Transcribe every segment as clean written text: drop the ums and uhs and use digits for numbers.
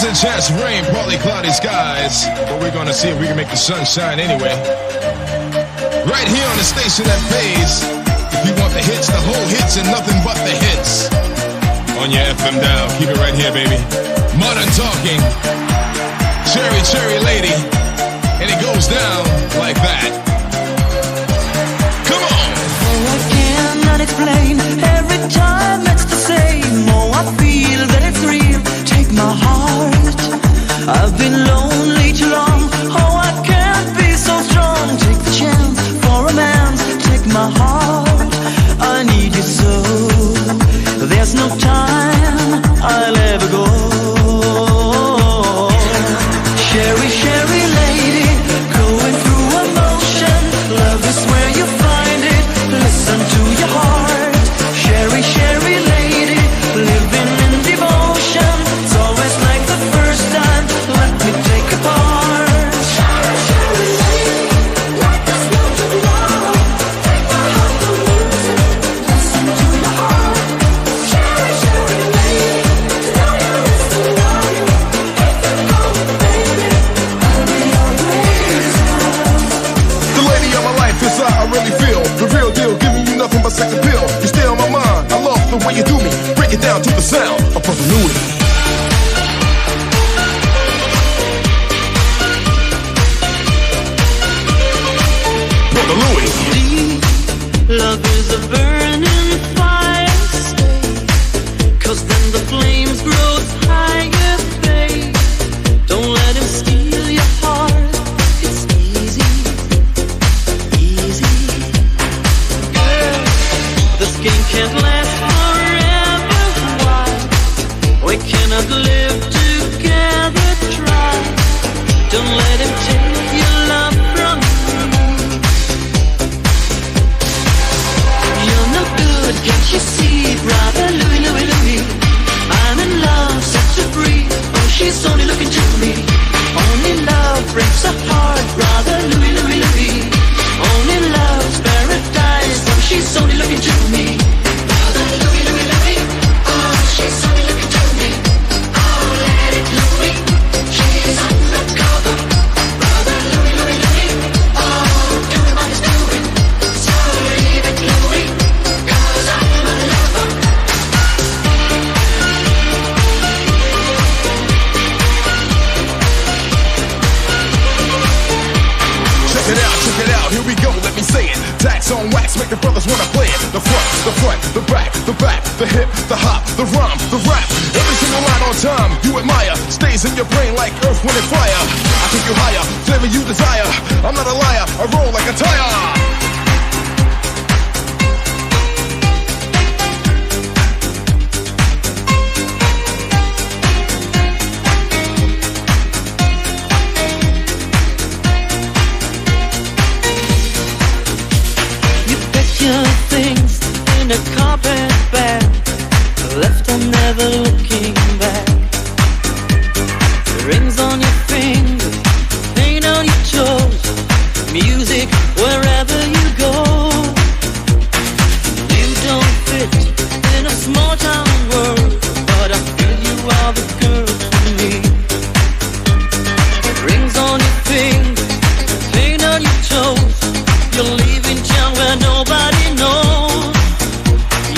a chance of rain, partly cloudy skies, but we're gonna see if we can make the sun shine anyway. Right here on the station that pays. If you want the hits, the whole hits, and nothing but the hits. On your FM dial, keep it right here, baby. Modern Talking, Cherry Cherry Lady, and it goes down like that. Come on! Oh, I cannot explain, every time it's the same. Oh, I feel that it's real, take my heart. I've been lonely too long, oh, I can't be so strong. Take the chance for romance, take my heart. I need you so, there's no time I'll ever go. Cherry, cherry lady, going through emotion. Love is where you find it, listen to your heart. Cherry, cherry lady, living in devotion. It's always like the first time, let me take a part. Cherry, cherry lady, like the snow to the wall. Take my heart to music, listen to your heart. Cherry, cherry lady, know you listen to you. If you call me baby, I'll be always yours. The lady of my life is how I really feel. The real deal, giving you nothing but sex appeal. You stay on my mind, I love the way you do me. Break it down to the sound of Brother Louie. Brother Louie. Deep love is a burning fire, stay. 'Cause then the flames grow higher, babe. Don't let him steal your heart. It's easy, easy. Girl, this game can't last forever. Why? We cannot live together, try. Don't let him take your love from me. You're no good, can't you see, brother Louie, Louie, Louie? I'm in love, set to free. Oh, she's only looking to me. Only love breaks a heart, brother Louie, Louie, Louie. Only love's paradise. Oh, she's only looking to me. Brother Louie, Louie, Louie. Oh, she's only looking to me. Oh, let it Louie. She's undercover. Brother Louie, Louie, Louie. Oh, doing what he's doing. So leave it Louie, 'cause I'm a lover. Check it out, here we go, let me say it. Tax on wax, make the brothers wanna play it. The front, the back, the hip, the hop, the rhyme, the rap. Every single line on time, you admire. Stays in your brain like earth, wind, and fire. I take you higher, flavor you desire. I'm not a liar, I roll like a tire. Your things in a carpet bag, left and never looking back. Rings on your fingers, paint on your toes, music wherever you go. You don't fit in a small town world, but I feel you are the girl for me. Rings on your fingers, paint on your toes. You're leaving town where nobody knows.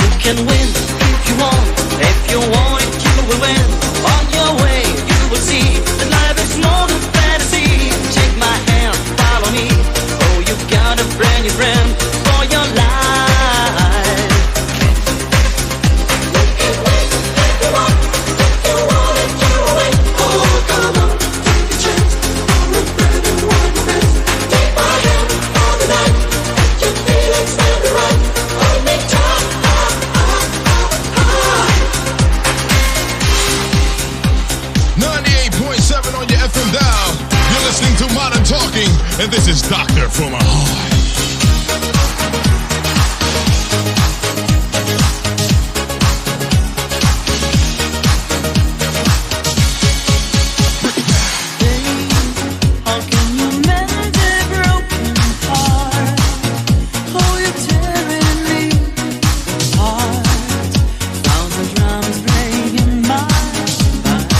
You can win if you want. If you want it, you will win. On your way, you will see that life is more than fantasy. Take my hand, follow me. Oh, you got a brand new friend for your life. You can win if you want. If you want it, you will win. Oh, come on, take a chance. I'm a friend and one friend. Take my hand all the night. Your feelings will be right. Hold me tight. 98.7 on your FM dial. You're listening to Modern Talking, and this is Doctor for My Heart. How can you mend a broken heart? Oh, you're tearing me apart. Thousand drums breaking my mind.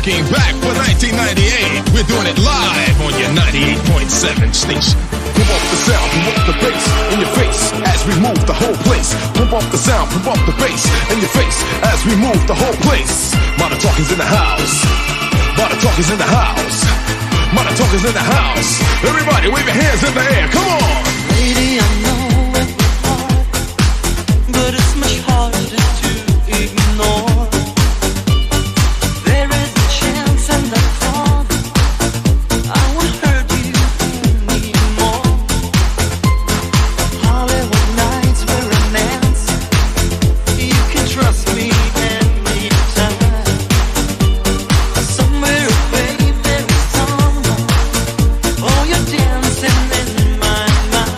rocking back for 1998. We're doing it live on your 98.7 station. Pump up the sound, pump up the bass in your face as we move the whole place. Pump up the sound, pump up the bass in your face as we move the whole place. Modern Talkers in the house. Modern Talkers in the house. Modern Talkers in the house. Everybody wave your hands in the air. Come on. Lady, I know it was hard, but it's much harder to ignore. There is a chance and I promise I won't hurt you anymore. Hollywood nights were romance. You can trust me anytime. Somewhere away there is someone. Oh, you're dancing in my mind.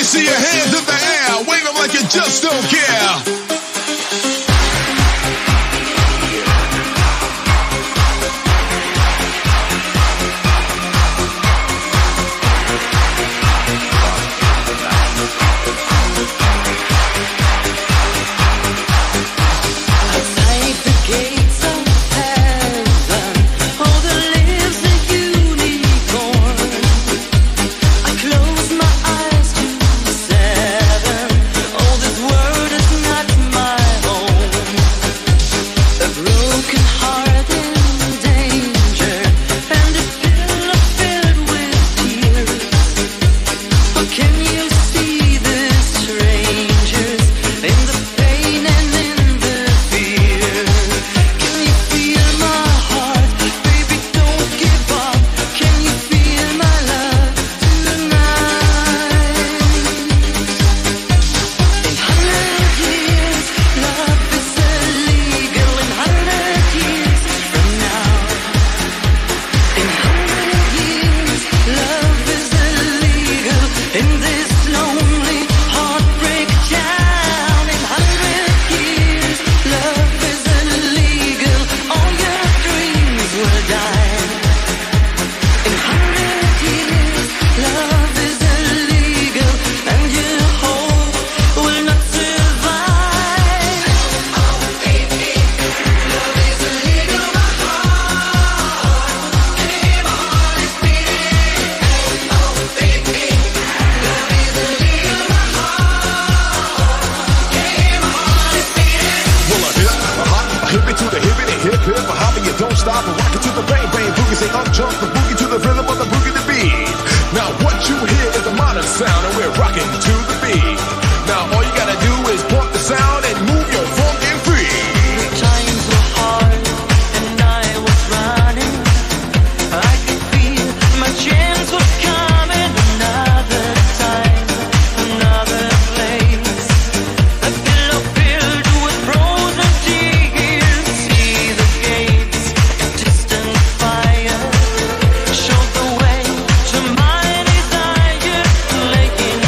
See your hands in the air, wave them like you just don't care. Show the way to my desire, laying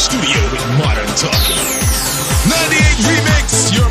studio with Modern Talking. 98 Remix, your